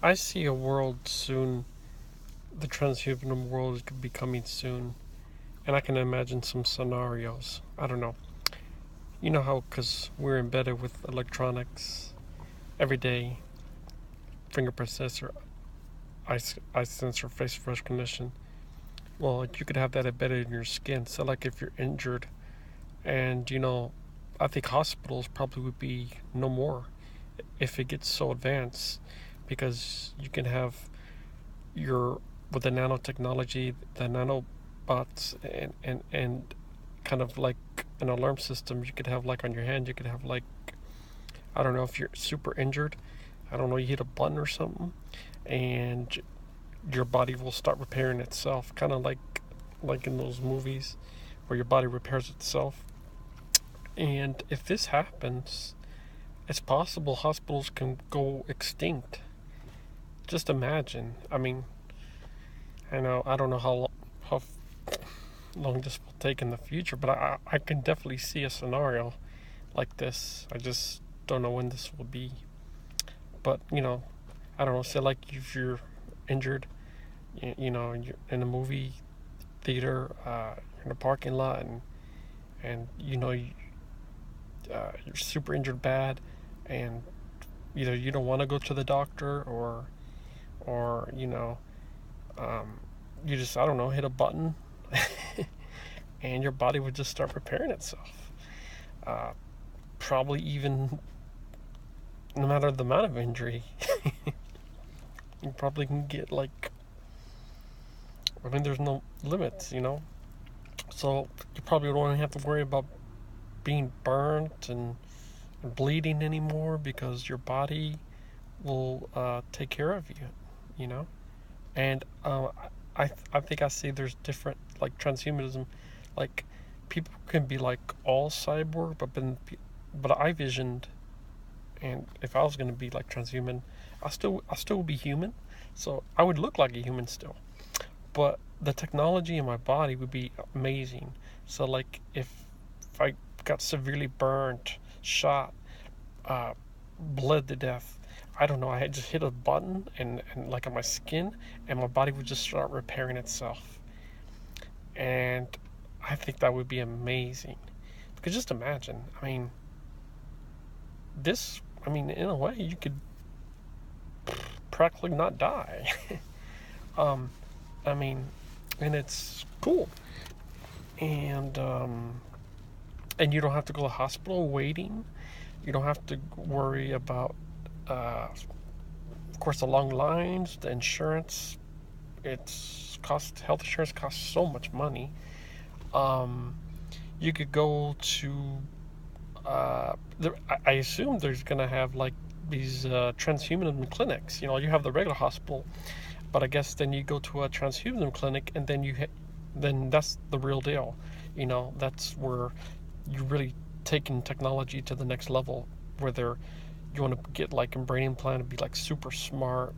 I see a world soon. The transhuman world could be coming soon, and I can imagine some scenarios. I don't know. You know how, because we're embedded with electronics every day, fingerprint sensor, eye sensor, face recognition. Well, you could have that embedded in your skin. So, like, if you're injured, and I think hospitals probably would be no more if it gets so advanced, because you can have your with the nanotechnology, the nanobots, and kind of like an alarm system. You could have, like, on your hand. You could have, like, I don't know, if you're super injured. I don't know. You hit a button or something, and your body will start repairing itself, kind of like in those movies where your body repairs itself. And if this happens, it's possible hospitals can go extinct. Just imagine. I mean, I don't know how long this will take in the future, but I can definitely see a scenario like this. I just don't know when this will be. But, I don't know. Say, like, if you're injured, you're in a movie theater, you're in a parking lot, and you're super injured bad, and either you don't want to go to the doctor, or you just, I don't know, hit a button, and your body would just start repairing itself. Uh, Probably even, no matter the amount of injury, you probably can get, like, I mean, there's no limits. So you probably don't have to worry about being burnt and bleeding anymore, because your body will take care of you know? And I think I see there's different, like, transhumanism, like, people can be, like, all cyborg, but I visioned, and if I was going to be like transhuman, I still would be human, so I would look like a human still, but the technology in my body would be amazing. So, like, if I got severely burned, shot, uh, bled to death, I don't know, I had just hit a button, and like, on my skin, and my body would just start repairing itself. And I think that would be amazing. Because just imagine, in a way, you could practically not die. um, I mean, and it's cool. And you don't have to go to the hospital waiting. You don't have to worry about, of course, the long lines, the insurance. Health insurance costs so much money. Um, you could go to, I assume there's gonna have, like, these transhumanism clinics. You have the regular hospital, but I guess then you go to a transhumanism clinic, and then that's the real deal. That's where you really taking technology to the next level, where you want to get, like, a brain implant and be, like, super smart.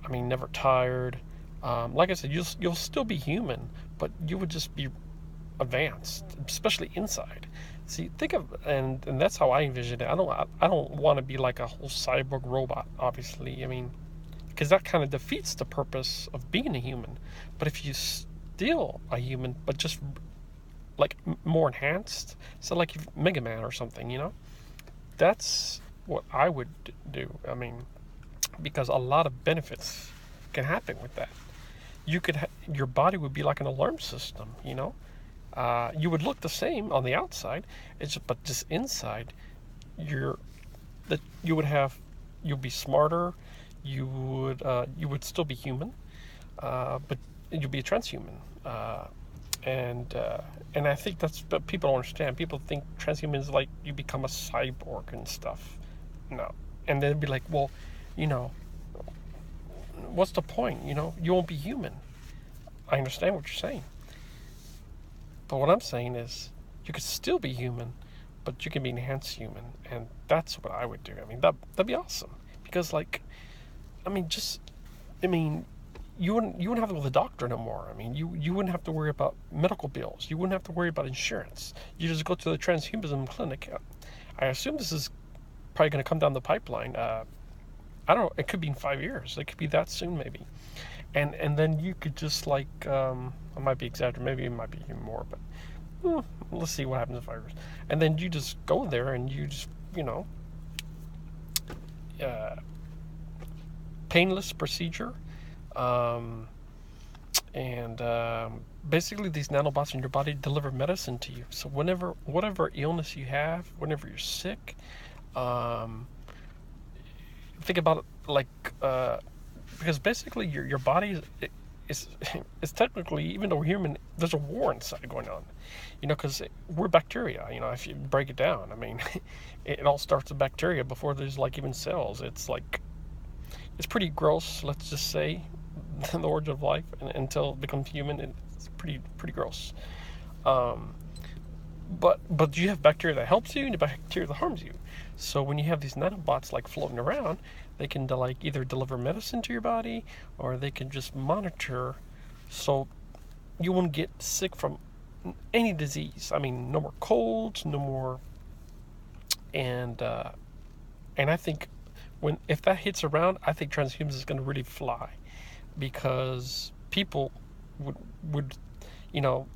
Never tired. Like I said, you'll still be human, but you would just be advanced, especially inside. See, think of, and that's how I envision it. I don't want to be like a whole cyborg robot, obviously. Because that kind of defeats the purpose of being a human. But if you still a human, but just, like, more enhanced, so, like, Mega Man or something, that's what I would do. Because a lot of benefits can happen with that. Your body would be like an alarm system. You would look the same on the outside, but just inside, you're that you would have, you'll be smarter. You would still be human, but you'll be a transhuman. And I think that's what people don't understand. People think transhuman is like you become a cyborg and stuff. No, and they'd be like, well, you know, what's the point? You won't be human. I understand what you're saying, but what I'm saying is you could still be human, but you can be enhanced human, and that's what I would do. That'd be awesome, because, like, just, you wouldn't have to go to the doctor no more. You wouldn't have to worry about medical bills. You wouldn't have to worry about insurance. You just go to the transhumanism clinic. I assume this is probably going to come down the pipeline. I don't know, it could be in 5 years. It could be that soon, maybe. And then you could just like, I might be exaggerating, maybe it might be even more, but let's see what happens in 5 years. And then you just go there and you just, uh, painless procedure. Um, and basically, these nanobots in your body deliver medicine to you. So whatever illness you have, whenever you're sick, um, think about it like, because basically your body is technically, even though we're human, there's a war inside going on. Because we're bacteria. If you break it down, I mean, it all starts with bacteria before there's like even cells. It's pretty gross. Let's just say the origin of life until it becomes human. It's pretty gross. Um, but you have bacteria that helps you and bacteria that harms you. So when you have these nanobots like floating around, they can like either deliver medicine to your body or they can just monitor, so you won't get sick from any disease. I mean, no more colds, no more. And I think if that hits around, I think transhumanism is going to really fly, because people would you know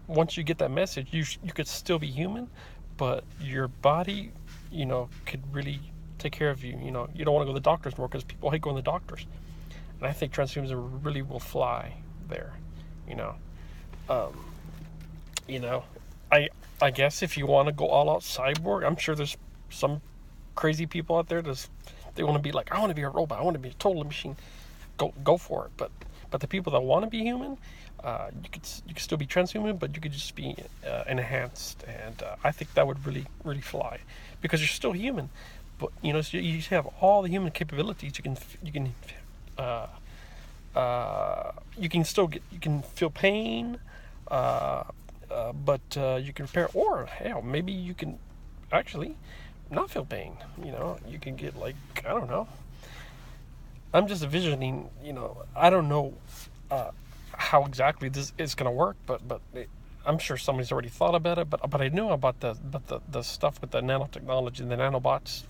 once you get that message, you could still be human, but your body could really take care of you. You don't want to go to the doctors more because people hate going to the doctors, and I think transhumanism really will fly there. You know, um, you know, I I guess if you want to go all out cyborg, I'm sure there's some crazy people out there they want to be like, I want to be a robot, I want to be a total machine. Go for it. But the people that want to be human, you could still be transhuman, but you could just be enhanced, and I think that would really fly, because you're still human, but so you have all the human capabilities. Uh, you can still you can feel pain, but you can repair, or hell, maybe you can actually not feel pain. You can get like, I don't know. I'm just envisioning. I don't know how exactly this is going to work, but I'm sure somebody's already thought about it. But I know about the stuff with the nanotechnology and the nanobots,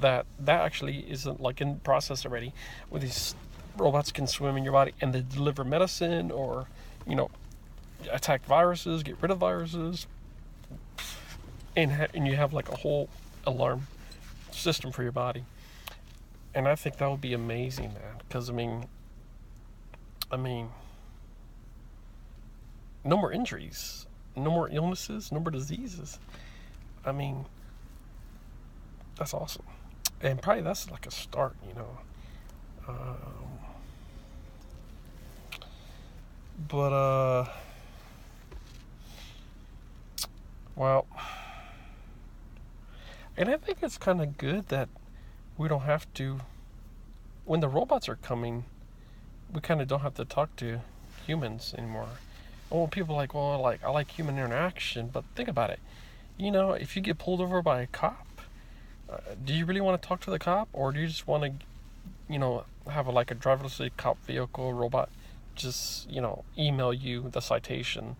that actually isn't like in process already, where these robots can swim in your body and they deliver medicine, or attack viruses, get rid of viruses, and you have like a whole alarm system for your body. And I think that would be amazing, man. Because I mean, no more injuries, no more illnesses, no more diseases. I mean, that's awesome. And probably that's like a start. Um, but well, and I think it's kind of good that we don't have to. When the robots are coming, we kind of don't have to talk to humans anymore. Well, people are like, well, I like human interaction, but think about it. If you get pulled over by a cop, do you really want to talk to the cop, or do you just want to, have like a driverless cop vehicle robot just, email you the citation,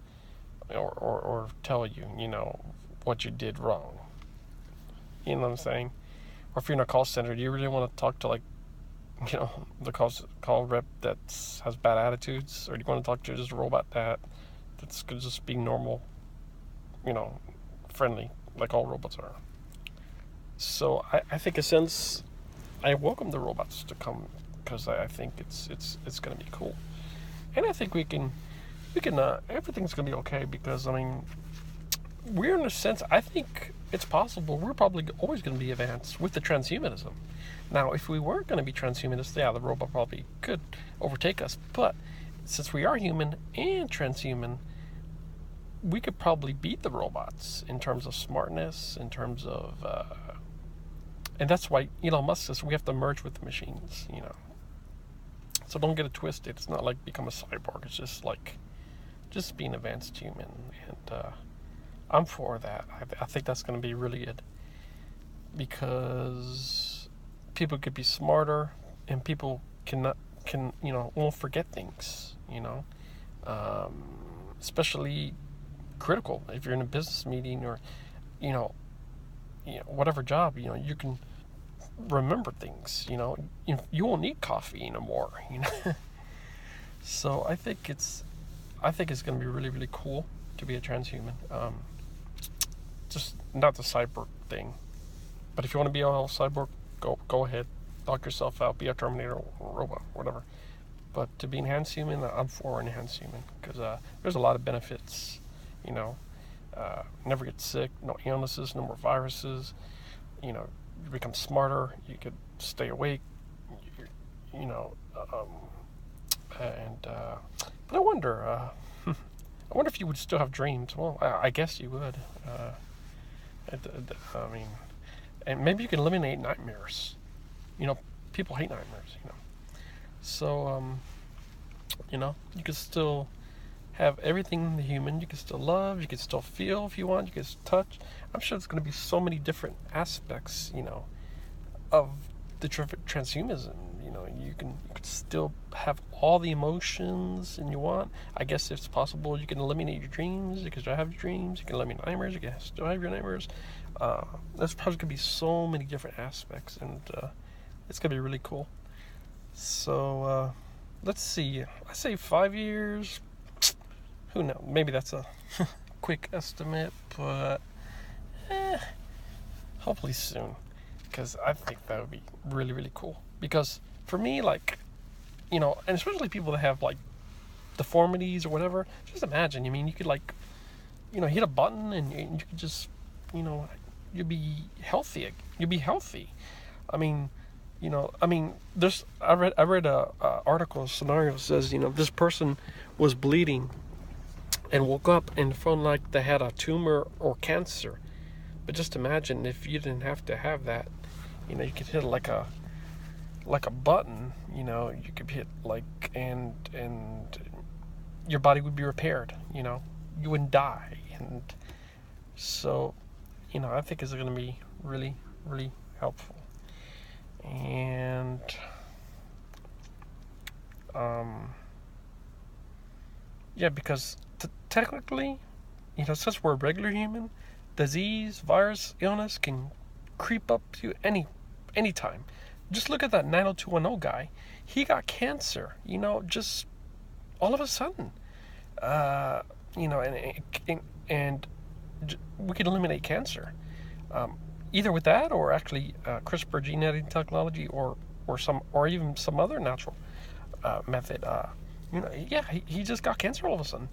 or tell you, what you did wrong? You know what I'm saying? Or if you're in a call center, do you really want to talk to, like, the call rep that has bad attitudes, or do you want to talk to just a robot that's just being normal, friendly, like all robots are? So I think, in a sense, I welcome the robots to come, because I think it's going to be cool, and I think we can everything's going to be okay, because we're, in a sense, I think it's possible we're probably always going to be advanced with the transhumanism. Now, if we weren't going to be transhumanists, yeah, the robot probably could overtake us. But since we are human and transhuman, we could probably beat the robots in terms of smartness, in terms of, and that's why Elon Musk says we have to merge with the machines. So don't get it twisted. It's not like become a cyborg. It's just like just being advanced human, and I'm for that. I think that's going to be really good, because people could be smarter, and people can won't forget things. Especially critical if you're in a business meeting, or whatever job. You can remember things. You won't need coffee anymore. So I think it's going to be really, really cool to be a transhuman. Just not the cyborg thing, but if you want to be a cyborg, go ahead, knock yourself out, be a Terminator or robot, whatever. But to be enhanced human, I'm for enhanced human because there's a lot of benefits. You know, never get sick, no illnesses, no more viruses. You become smarter. You could stay awake. You know, and but I wonder. I wonder if you would still have dreams. Well, I guess you would. I mean, and maybe you can eliminate nightmares. People hate nightmares. So you can still have everything in the human. You can still love. You can still feel if you want. You can touch. I'm sure there's going to be so many different aspects, of the transhumanism. You can still have all the emotions and you want. I guess if it's possible, you can eliminate your dreams. You can still have your dreams. You can eliminate nightmares. You can still have your nightmares. There's probably going to be so many different aspects, and it's going to be really cool. So let's see. I say 5 years. Who knows? Maybe that's a quick estimate, but hopefully soon, because I think that would be really, really cool. Because for me, and especially people that have deformities or whatever, just imagine. You could hit a button and you could just, you'd be healthy. You'd be healthy. I read a article, scenario says, this person was bleeding and woke up and felt like they had a tumor or cancer. But just imagine if you didn't have to have that. You could hit like a button. You could hit and your body would be repaired. You wouldn't die. And so, I think it's going to be really, really helpful. And because technically, since we're a regular human, disease, virus, illness can creep up to any time. Just look at that 90210 guy. He got cancer, just all of a sudden. And we can eliminate cancer. Either with that or actually CRISPR gene editing technology or even some other natural method. He just got cancer all of a sudden.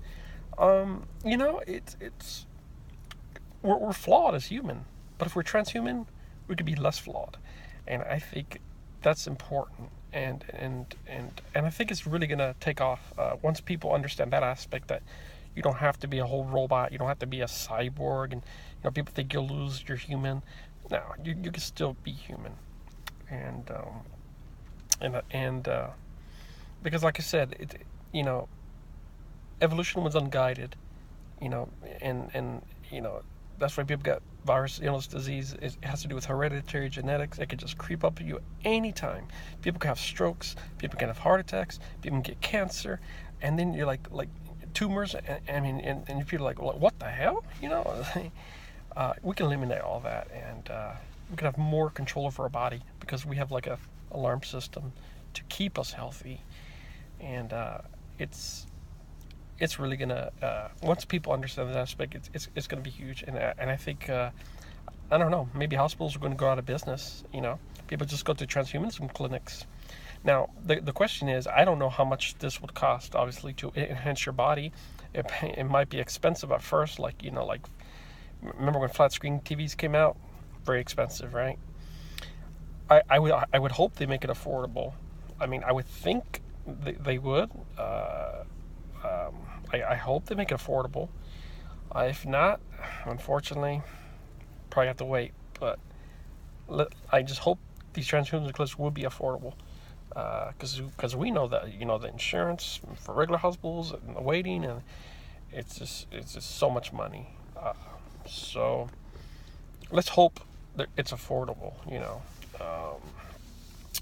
We're flawed as human, but if we're transhuman, we could be less flawed, and I think that's important. And I think it's really gonna take off once people understand that aspect, that you don't have to be a whole robot, you don't have to be a cyborg, and people think you'll lose your human. No, you can still be human, and because like I said, evolution was unguided, and that's why people got virus, illness, disease. It has to do with hereditary genetics. It could just creep up at you anytime. People can have strokes. People can have heart attacks. People can get cancer, and then you're like tumors. And people are like, what the hell? We can eliminate all that, and we can have more control over our body because we have a alarm system to keep us healthy, and it's really gonna once people understand that aspect, it's gonna be huge, and I think I don't know, maybe hospitals are going to go out of business. People just go to transhumanism clinics. Now the question is, I don't know how much this would cost. Obviously, to enhance your body, it might be expensive at first. Remember when flat screen TVs came out? Very expensive, right? I would hope they make it affordable. I would think they would. I hope they make it affordable. If not, unfortunately, probably have to wait. But I just hope these transhuman clinics will be affordable, because we know that the insurance for regular hospitals and the waiting, and it's just so much money. So let's hope that it's affordable.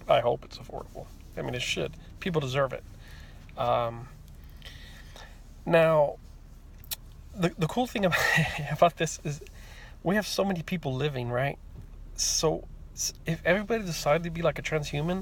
I hope it's affordable. It should. People deserve it. Now, the cool thing about this is we have so many people living, right? So if everybody decided to be like a transhuman,